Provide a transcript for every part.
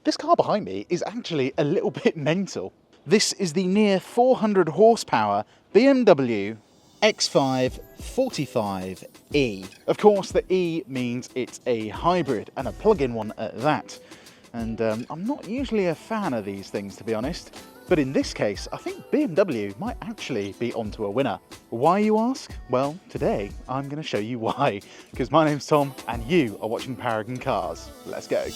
This car behind me is actually a little bit mental. This is the near 400 horsepower BMW X545E. Of course, the E means it's a hybrid, and a plug-in one at that. And I'm not usually a fan of these things, to be honest. But in this case, I think BMW might actually be onto a winner. Why, you ask? Well, today I'm going to show you why. Because my name's Tom, and you are watching Paragon Cars. Let's go.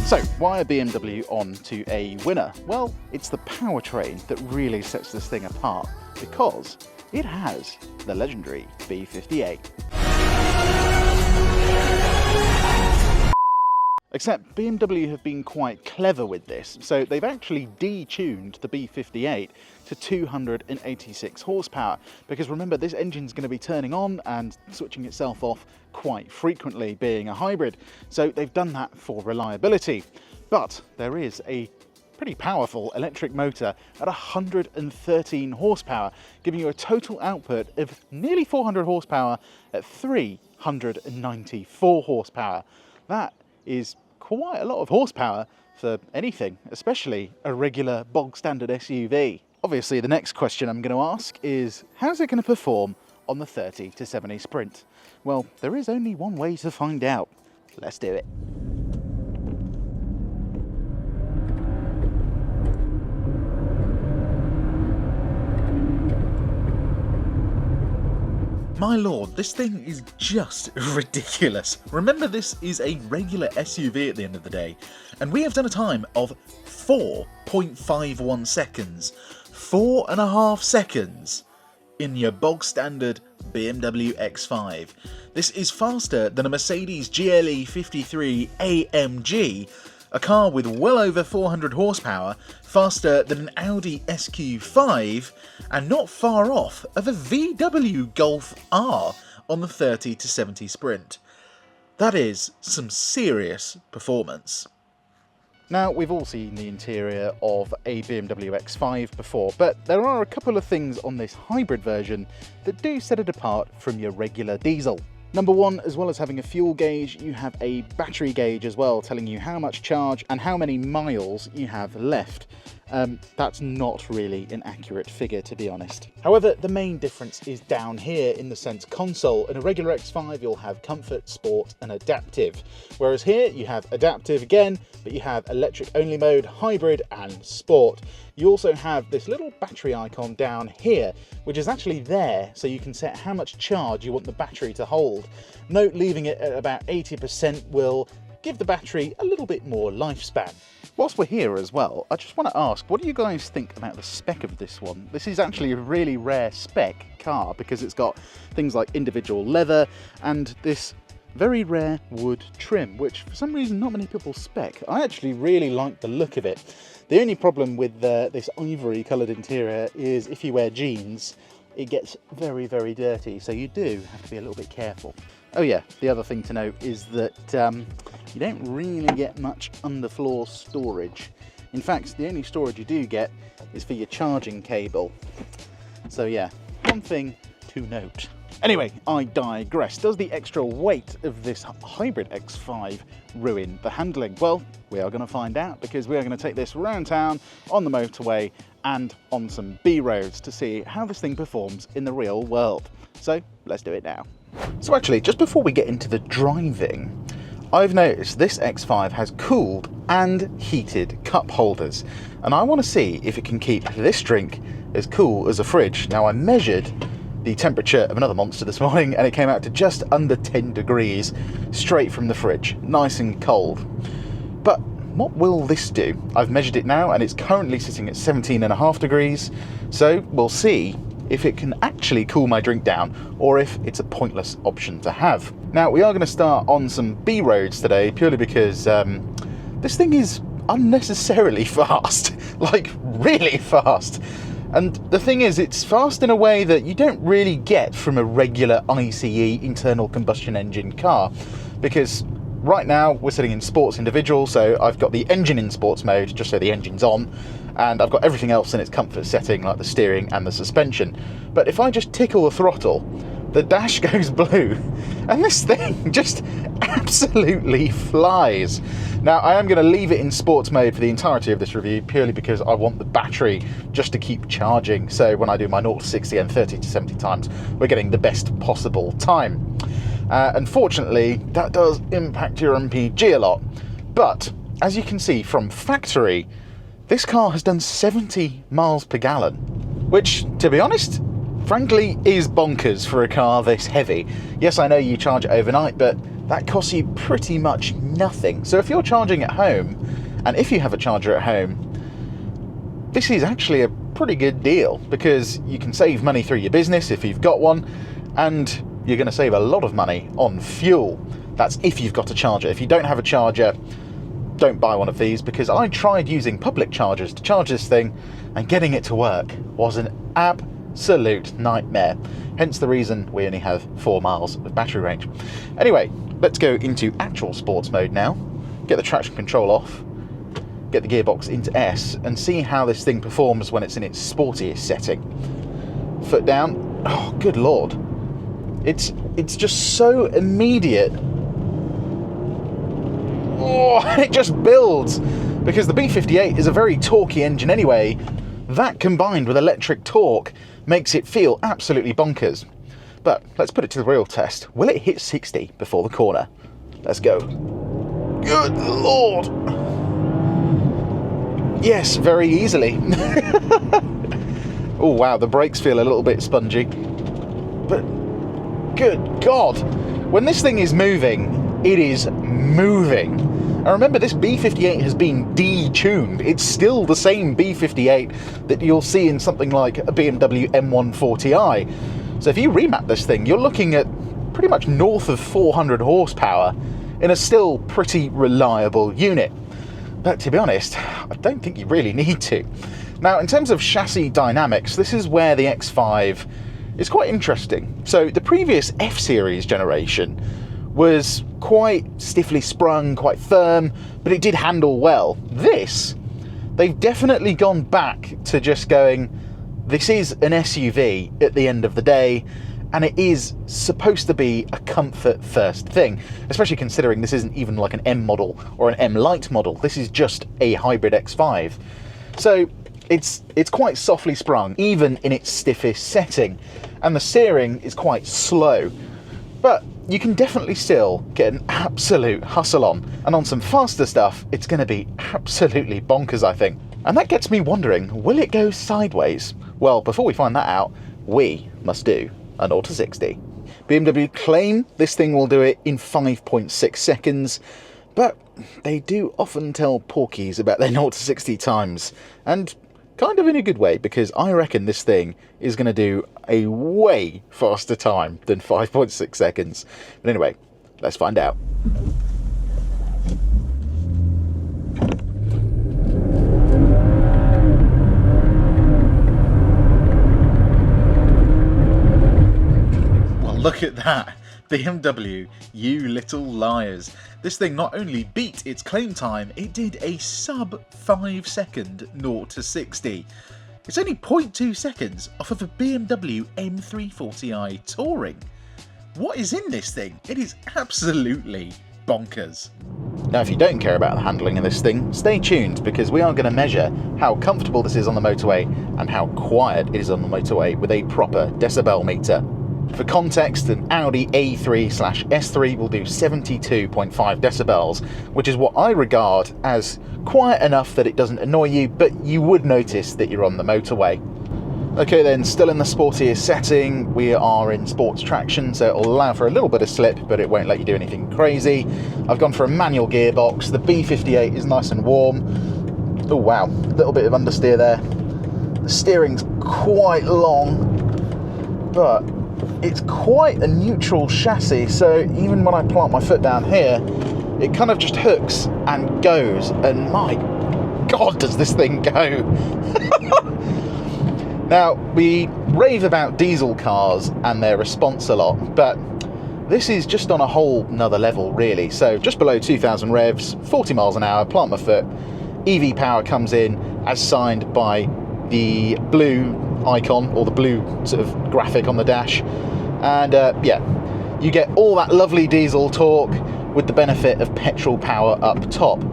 So, why are BMW on to a winner? Well, it's the powertrain that really sets this thing apart, because it has the legendary B58. Except BMW have been quite clever with this, so they've actually detuned the B58 to 286 horsepower, because remember, this engine's going to be turning on and switching itself off quite frequently, being a hybrid, so they've done that for reliability. But there is a pretty powerful electric motor at 113 horsepower, giving you a total output of nearly 400 horsepower at 394 horsepower. That is quite a lot of horsepower for anything, especially a regular bog standard SUV. Obviously, the next question I'm going to ask is, how's it going to perform on the 30 to 70 sprint? Well, there is only one way to find out. Let's do it. My lord, this thing is just ridiculous. Remember, this is a regular SUV at the end of the day, and we have done a time of 4.51 seconds. 4.5 seconds in your bog standard BMW X5. This is faster than a Mercedes GLE 53 AMG, a car with well over 400 horsepower, faster than an Audi SQ5, and not far off of a VW Golf R on the 30 to 70 sprint. That is some serious performance. Now, we've all seen the interior of a BMW X5 before, but there are a couple of things on this hybrid version that do set it apart from your regular diesel. Number one, as well as having a fuel gauge, you have a battery gauge as well, telling you how much charge and how many miles you have left. That's not really an accurate figure, to be honest. However, the main difference is down here in the Sense console. In a regular X5, you'll have comfort, sport, and adaptive. Whereas here, you have adaptive again, but you have electric only mode, hybrid, and sport. You also have this little battery icon down here, which is actually there, so you can set how much charge you want the battery to hold. Note, leaving it at about 80% will give the battery a little bit more lifespan. Whilst we're here as well, I just want to ask, what do you guys think about the spec of this one? This is actually a really rare spec car because it's got things like individual leather and this very rare wood trim, which for some reason not many people spec. I actually really like the look of it. The only problem with this ivory coloured interior is if you wear jeans, it gets very, very dirty, so you do have to be a little bit careful. Oh yeah, the other thing to note is that you don't really get much underfloor storage. In fact, the only storage you do get is for your charging cable. So yeah, one thing to note. Anyway, I digress. Does the extra weight of this hybrid X5 ruin the handling? Well, we are going to find out, because we are going to take this around town, on the motorway, and on some B roads to see how this thing performs in the real world. So let's do it now. So actually, just before we get into the driving, I've noticed this X5 has cooled and heated cup holders, and I want to see if it can keep this drink as cool as a fridge. Now, I measured the temperature of another monster this morning and it came out to just under 10 degrees straight from the fridge, nice and cold. But what will this do? I've measured it now and it's currently sitting at 17.5 degrees, so we'll see if it can actually cool my drink down or if it's a pointless option to have. Now, we are going to start on some B roads today, purely because this thing is unnecessarily fast, like really fast. And the thing is, it's fast in a way that you don't really get from a regular ICE internal combustion engine car, because right now we're sitting in sports individual, so I've got the engine in sports mode just so the engine's on, and I've got everything else in its comfort setting like the steering and the suspension. But if I just tickle the throttle, the dash goes blue, and this thing just absolutely flies. Now, I am going to leave it in sports mode for the entirety of this review, purely because I want the battery just to keep charging, so when I do my 0 to 60 and 30 to 70 times, we're getting the best possible time. Unfortunately, that does impact your MPG a lot, but as you can see from factory, this car has done 70 miles per gallon, which, to be honest, frankly, is bonkers for a car this heavy. Yes, I know you charge it overnight, but that costs you pretty much nothing. So if you're charging at home, and if you have a charger at home, this is actually a pretty good deal, because you can save money through your business if you've got one, and you're going to save a lot of money on fuel. That's if you've got a charger. If you don't have a charger, don't buy one of these, because I tried using public chargers to charge this thing, and getting it to work was an absolute nightmare. Hence the reason we only have 4 miles of battery range. Anyway, let's go into actual sports mode now, get the traction control off, get the gearbox into S, and see how this thing performs when it's in its sportiest setting. Foot down. Oh, good lord. It's just so immediate. Oh, it just builds, because the B58 is a very torquey engine anyway. That combined with electric torque makes it feel absolutely bonkers. But let's put it to the real test. Will it hit 60 before the corner? Let's go. Good lord. Yes, very easily. Oh wow, the brakes feel a little bit spongy. But good God, when this thing is moving, it is moving. And remember, this B58 has been detuned. It's still the same B58 that you'll see in something like a BMW M140i. So if you remap this thing, you're looking at pretty much north of 400 horsepower in a still pretty reliable unit. But to be honest, I don't think you really need to. Now, in terms of chassis dynamics, this is where the X5 is quite interesting. So the previous F-Series generation was quite stiffly sprung, quite firm, but it did handle well. This, they've definitely gone back to just going, this is an SUV at the end of the day, and it is supposed to be a comfort first thing, especially considering this isn't even like an M model or an M Lite model. This is just a hybrid X5. So it's quite softly sprung, even in its stiffest setting, and the steering is quite slow. But you can definitely still get an absolute hustle on, and on some faster stuff, it's going to be absolutely bonkers, I think. And that gets me wondering, will it go sideways? Well, before we find that out, we must do a 0 to 60. BMW claim this thing will do it in 5.6 seconds, but they do often tell porkies about their 0 to 60 times, and kind of in a good way, because I reckon this thing is going to do a way faster time than 5.6 seconds. But anyway, let's find out. Well, look at that. BMW, you little liars. This thing not only beat its claim time, it did a sub 5 second 0 to 60. It's only 0.2 seconds off of a BMW M340i Touring. What is in this thing? It is absolutely bonkers. Now, if you don't care about the handling of this thing, stay tuned, because we are going to measure how comfortable this is on the motorway and how quiet it is on the motorway with a proper decibel meter. For context, an Audi A3/S3 will do 72.5 decibels, which is what I regard as quiet enough that it doesn't annoy you, but you would notice that you're on the motorway. Okay then, still in the sportiest setting, we are in sports traction, so it'll allow for a little bit of slip, but it won't let you do anything crazy. I've gone for a manual gearbox. The B58 is nice and warm. Oh wow, a little bit of understeer there. The steering's quite long, but it's quite a neutral chassis, so even when I plant my foot down here, it kind of just hooks and goes, and my God, does this thing go! Now, we rave about diesel cars and their response a lot, but this is just on a whole nother level, really. So just below 2,000 revs, 40 miles an hour, plant my foot, EV power comes in as signed by the blue icon, or the blue sort of graphic on the dash. And yeah, you get all that lovely diesel torque with the benefit of petrol power up top.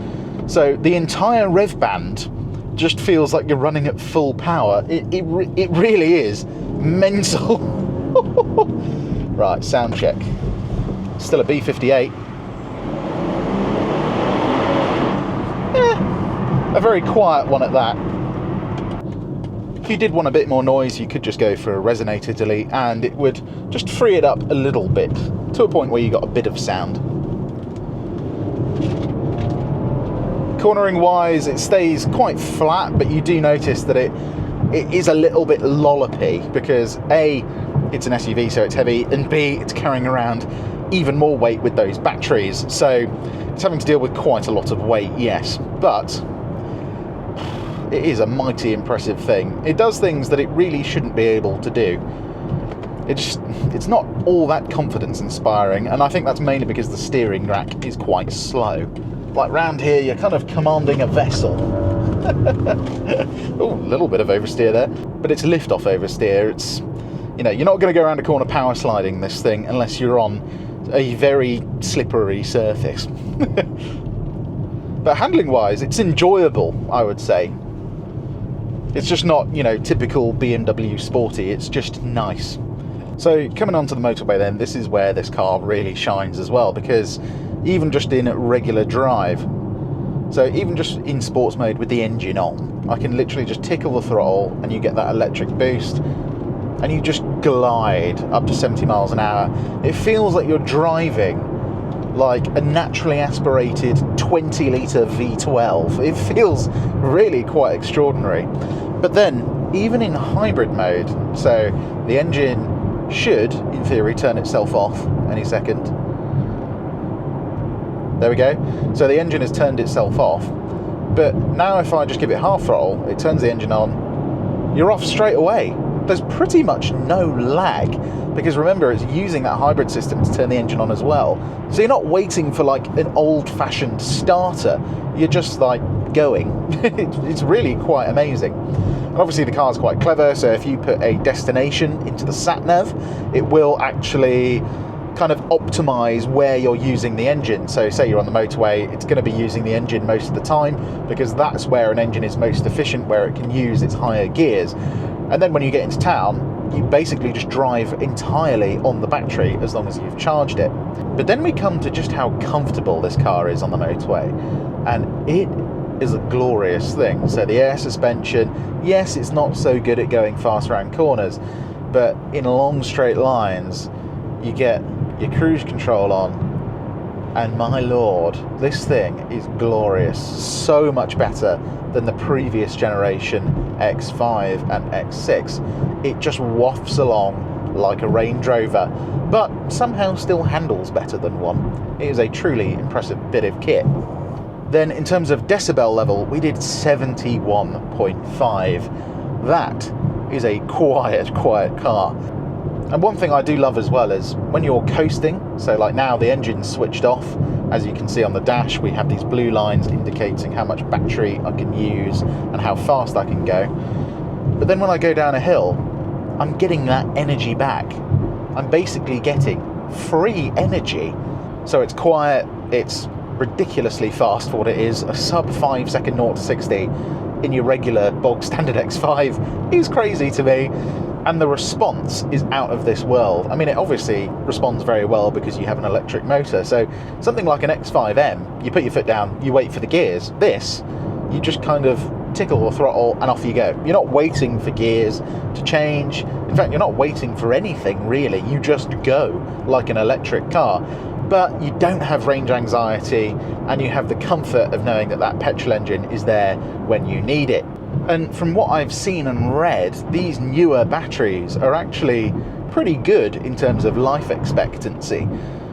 So the entire rev band just feels like you're running at full power. It really is mental. Right, sound check. Still a B58. A very quiet one at that. If you did want a bit more noise, you could just go for a resonator delete, and it would just free it up a little bit to a point where you got a bit of sound. Cornering wise, it stays quite flat, but you do notice that it is a little bit lollopy because A, it's an SUV, so it's heavy, and B, it's carrying around even more weight with those batteries, so it's having to deal with quite a lot of weight, yes, but it is a mighty impressive thing. It does things that it really shouldn't be able to do. It's not all that confidence inspiring, and I think that's mainly because the steering rack is quite slow. Like round here, you're kind of commanding a vessel. Oh, a little bit of oversteer there, but it's lift-off oversteer. It's, you know, you're not going to go around a corner power sliding this thing unless you're on a very slippery surface. But handling-wise, it's enjoyable, I would say. It's just not, you know, typical BMW sporty. It's just nice. So coming onto the motorway then, this is where this car really shines as well, because even just in regular drive, so even just in sports mode with the engine on, I can literally just tickle the throttle and you get that electric boost and you just glide up to 70 miles an hour. It feels like you're driving like a naturally aspirated 20-litre V12. It feels really quite extraordinary. But then, even in hybrid mode, so the engine should, in theory, turn itself off any second. There we go. So the engine has turned itself off. But now if I just give it half throttle, it turns the engine on, you're off straight away. There's pretty much no lag, because remember, it's using that hybrid system to turn the engine on as well. So you're not waiting for like an old-fashioned starter. You're just like going. It's really quite amazing. And obviously the car's quite clever, so if you put a destination into the sat-nav, it will actually kind of optimize where you're using the engine. So say you're on the motorway, it's going to be using the engine most of the time, because that's where an engine is most efficient, where it can use its higher gears. And then when you get into town, you basically just drive entirely on the battery as long as you've charged it. But then we come to just how comfortable this car is on the motorway, and it is a glorious thing. So the air suspension, yes, it's not so good at going fast around corners, but in long straight lines, you get your cruise control on, and my lord, this thing is glorious. So much better than the previous generation X5 and X6. It just wafts along like a Range Rover, but somehow still handles better than one. It is a truly impressive bit of kit. Then in terms of decibel level, we did 71.5. That is a quiet car. And one thing I do love as well is when you're coasting, so like now the engine's switched off, as you can see on the dash, we have these blue lines indicating how much battery I can use and how fast I can go. But then when I go down a hill, I'm getting that energy back. I'm basically getting free energy. So it's quiet, it's ridiculously fast for what it is. A sub 5 second 0 to 60 in your regular bog standard X5 is crazy to me. And the response is out of this world. I mean, it obviously responds very well because you have an electric motor. So something like an X5M, you put your foot down, you wait for the gears. This, you just kind of tickle the throttle and off you go. You're not waiting for gears to change. In fact, you're not waiting for anything really. You just go like an electric car. But you don't have range anxiety, and you have the comfort of knowing that that petrol engine is there when you need it. And from what I've seen and read, these newer batteries are actually pretty good in terms of life expectancy.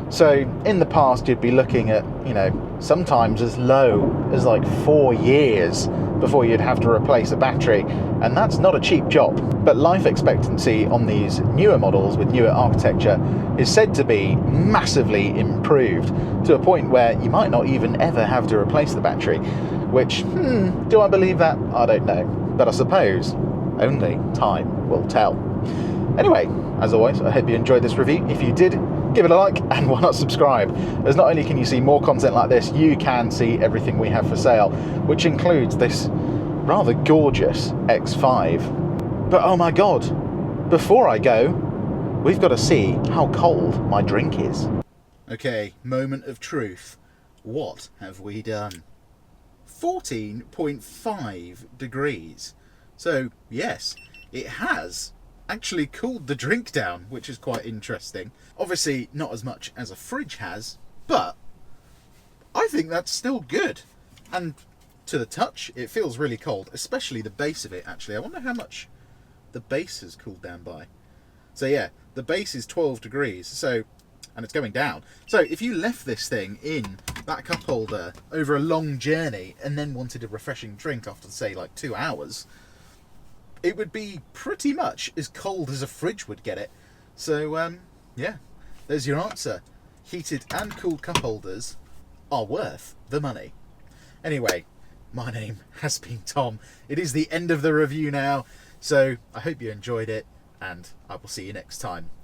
So in the past, you'd be looking at, you know, sometimes as low as like 4 years before you'd have to replace a battery, and that's not a cheap job. But life expectancy on these newer models with newer architecture is said to be massively improved to a point where you might not even ever have to replace the battery, which, do I believe that? I don't know. But I suppose only time will tell. Anyway, as always, I hope you enjoyed this review. If you did, give it a like, and why not subscribe? As not only can you see more content like this, you can see everything we have for sale, which includes this rather gorgeous X5. But oh my god, before I go, we've got to see how cold my drink is. Okay, moment of truth. What have we done? 14.5 degrees. So yes, it has actually cooled the drink down, which is quite interesting. Obviously not as much as a fridge has, but I think that's still good. And to the touch, it feels really cold, especially the base of it actually. I wonder how much the base has cooled down by. So yeah, the base is 12 degrees, so, and it's going down. So if you left this thing in that cup holder over a long journey and then wanted a refreshing drink after, say, like 2 hours, it would be pretty much as cold as a fridge would get it. So, yeah, there's your answer. Heated and cooled cup holders are worth the money. Anyway, my name has been Tom. It is the end of the review now, so I hope you enjoyed it, and I will see you next time.